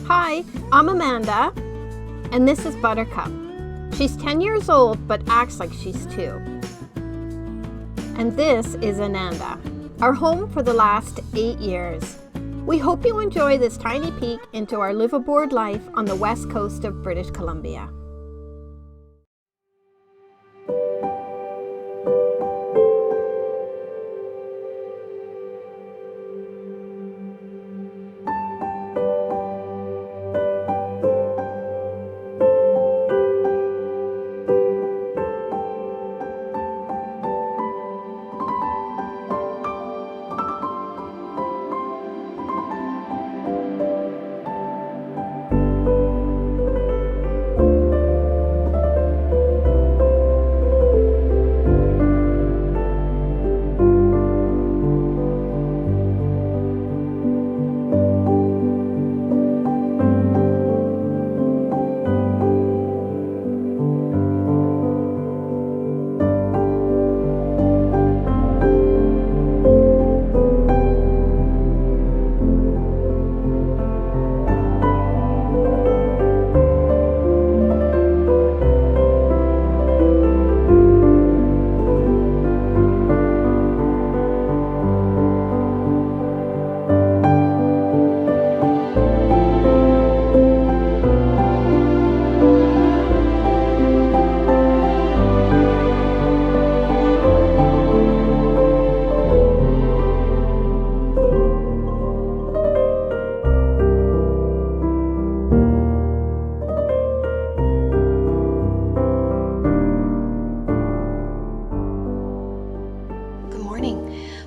Hi, I'm Amanda, and this is Buttercup. She's 10 years old, but acts like she's 2. And this is Ananda, our home for the last 8 years. We hope you enjoy this tiny peek into our liveaboard life on the west coast of British Columbia.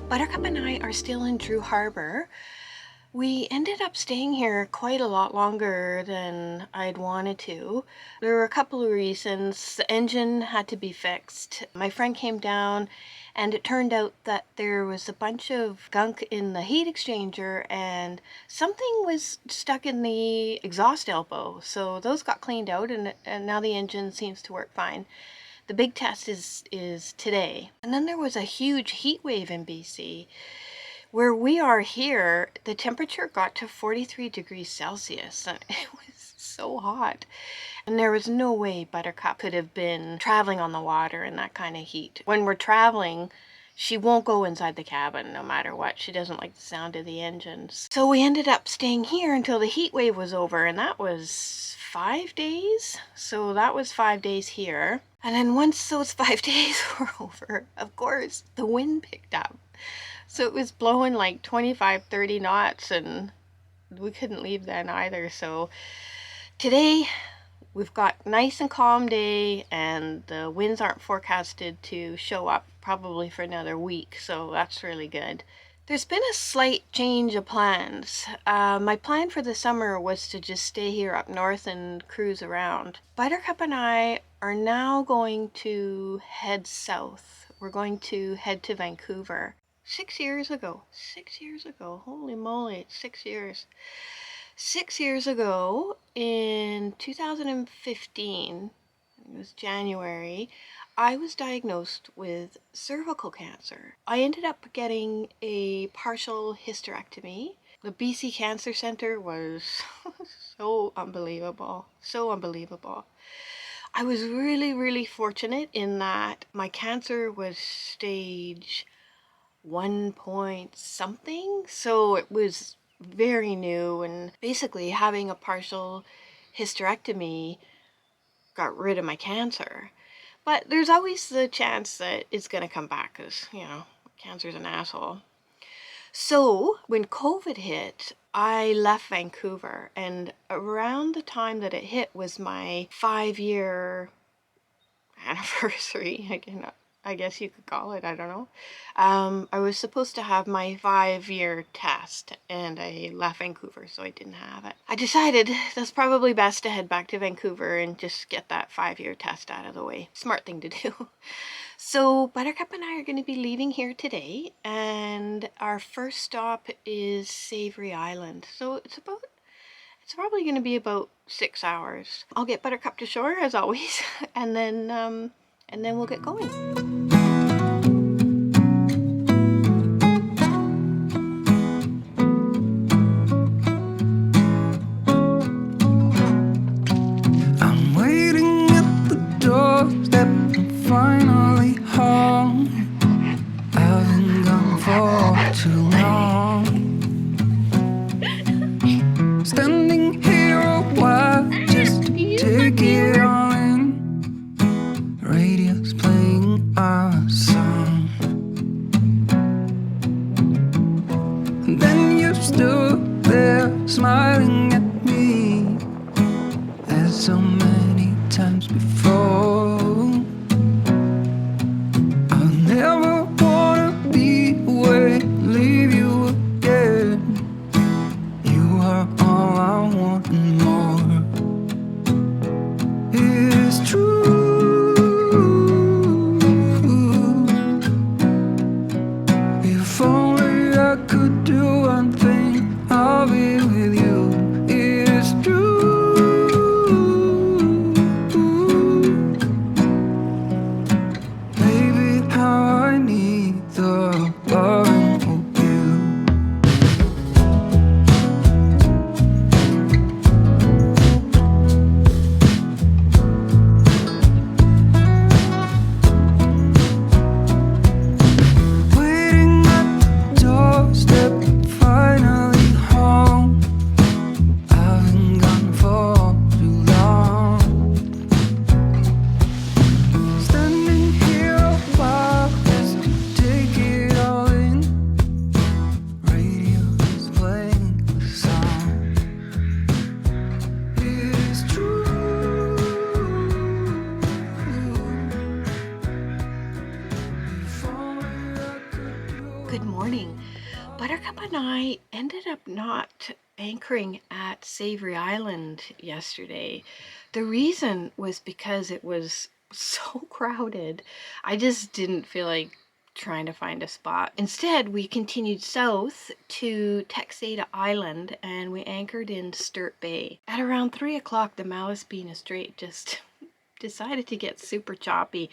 Buttercup and I are still in Drew Harbor. We ended up staying here quite a lot longer than I'd wanted to. There were a couple of reasons. The engine had to be fixed. My friend came down and it turned out that there was a bunch of gunk in the heat exchanger and something was stuck in the exhaust elbow. So those got cleaned out and now the engine seems to work fine. The big test is today. And then there was a huge heat wave in BC. Where we are here, the temperature got to 43 degrees Celsius. And it was so hot. And there was no way Buttercup could have been traveling on the water in that kind of heat. When we're traveling, she won't go inside the cabin no matter what. She doesn't like the sound of the engines. So we ended up staying here until the heat wave was over, and that was 5 days. So that was 5 days here. And then once those 5 days were over, of course, the wind picked up. So it was blowing like 25, 30 knots, and we couldn't leave then either. So today we've got nice and calm day, and the winds aren't forecasted to show up probably for another week. So that's really good. There's been a slight change of plans. My plan for the summer was to just stay here up north and cruise around. Buttercup and I are now going to head south. We're going to head to Vancouver. 6 years ago, holy moly, 6 years. 6 years ago, in 2015, it was January, I was diagnosed with cervical cancer. I ended up getting a partial hysterectomy. The BC Cancer Centre was so unbelievable, so unbelievable. I was really fortunate in that my cancer was stage 1 point something, so it was very new, and basically having a partial hysterectomy got rid of my cancer. But there's always the chance that it's going to come back because, you know, cancer's an asshole. So when COVID hit, I left Vancouver, and around the time that it hit was my 5-year anniversary. I guess you could call it, I don't know. I was supposed to have my 5-year test, and I left Vancouver, so I didn't have it. I decided that's probably best to head back to Vancouver and just get that 5-year test out of the way. Smart thing to do. So Buttercup and I are going to be leaving here today, and our first stop is Savory Island. So it's probably going to be about 6 hours. I'll get Buttercup to shore as always, and then we'll get going. Standing here a while just to take it all in. Radio's playing our song, and then you stood there smiling at me as so many times before. I'll never wanna be away, leave you again. You are all I want and more. It's true. If only I could do one thing, I'll be with you. It's true. Baby, how I need the loving of you. Waiting at the doorstep, finally home. I've been gone for too long. Standing here a while just to take it all in. Radio is playing the song. It's true. If only I could do. Good morning. Buttercup and I ended up not anchoring at Savory Island yesterday. The reason was because it was so crowded. I just didn't feel like trying to find a spot. Instead, we continued south to Texada Island and we anchored in Sturt Bay. At around 3 o'clock, the Malaspina Strait just decided to get super choppy.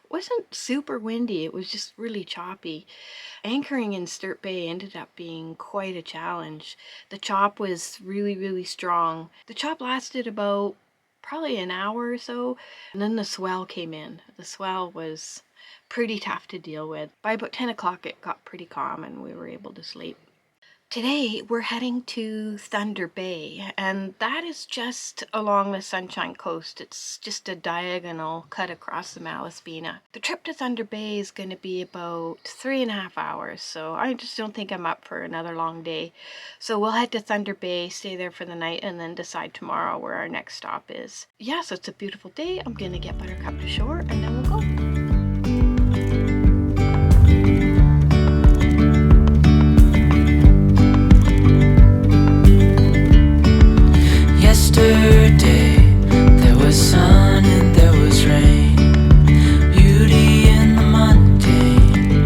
It wasn't super windy, it was just really choppy. Anchoring in Sturt Bay ended up being quite a challenge. The chop was really, really strong. The chop lasted about probably an hour or so, and then the swell came in. The swell was pretty tough to deal with. By about 10 o'clock it got pretty calm and we were able to sleep. Today we're heading to Thunder Bay, and that is just along the Sunshine Coast. It's just a diagonal cut across the Malaspina. The trip to Thunder Bay is going to be about 3.5 hours, so I just don't think I'm up for another long day. So we'll head to Thunder Bay, stay there for the night, and then decide tomorrow where our next stop is. Yeah, so it's a beautiful day. I'm going to get Buttercup to shore, and then we'll go. Yesterday, there was sun and there was rain, beauty in the mundane.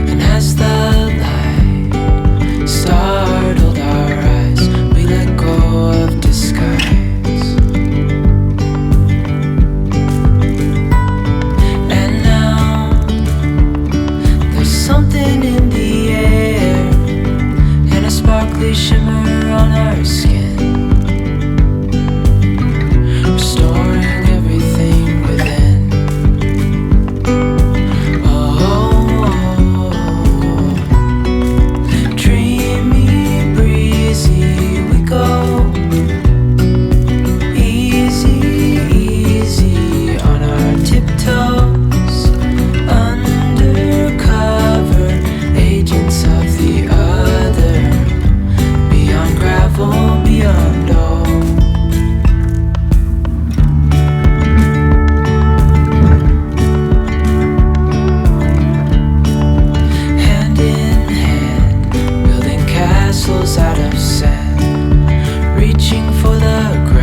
And as the light startled our eyes, we let go of disguise. And now, there's something in the air, and a sparkly shimmer on our skin, restoring everything within. Oh, dreamy, breezy, we go. Easy, easy on our tiptoes, undercover agents of the other. Beyond gravel, beyond all. Hand in hand, building castles out of sand, reaching for the ground.